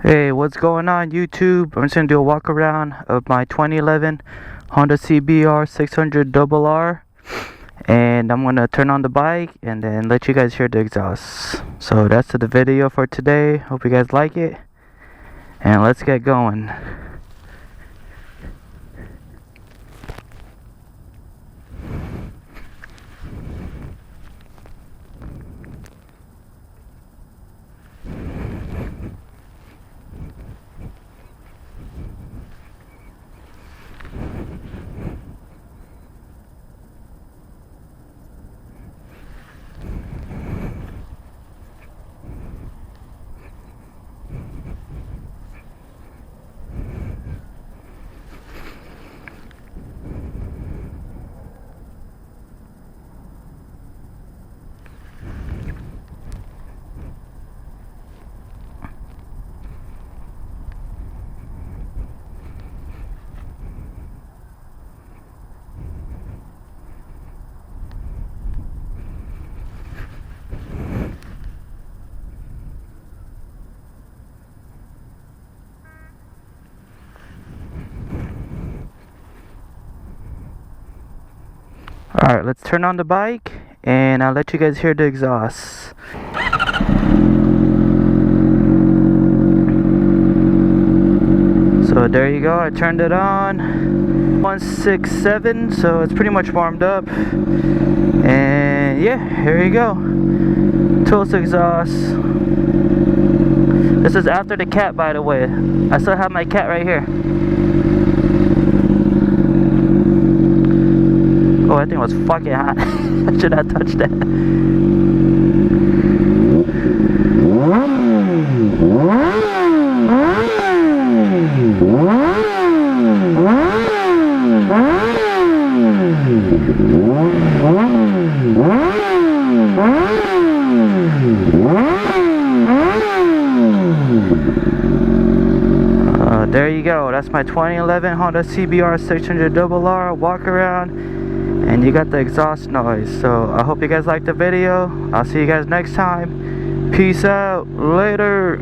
Hey, what's going on YouTube? I'm just gonna do a walk around of my 2011 Honda CBR600RR, and I'm gonna turn on the bike and then let you guys hear the exhaust. So that's the video for today. Hope you guys like it, and let's get going. Alright, let's turn on the bike and I'll let you guys hear the exhaust. So there you go, I turned it on. 167, so it's pretty much warmed up. And yeah, here you go. Tools exhaust. This is after the cat, by the way. I still have my cat right here. Oh, that thing was fucking hot. I should not touch that. There you go. That's my 2011 Honda CBR600RR walk around, and you got the exhaust noise. So I hope you guys liked the video. I'll see you guys next time. Peace out. Later.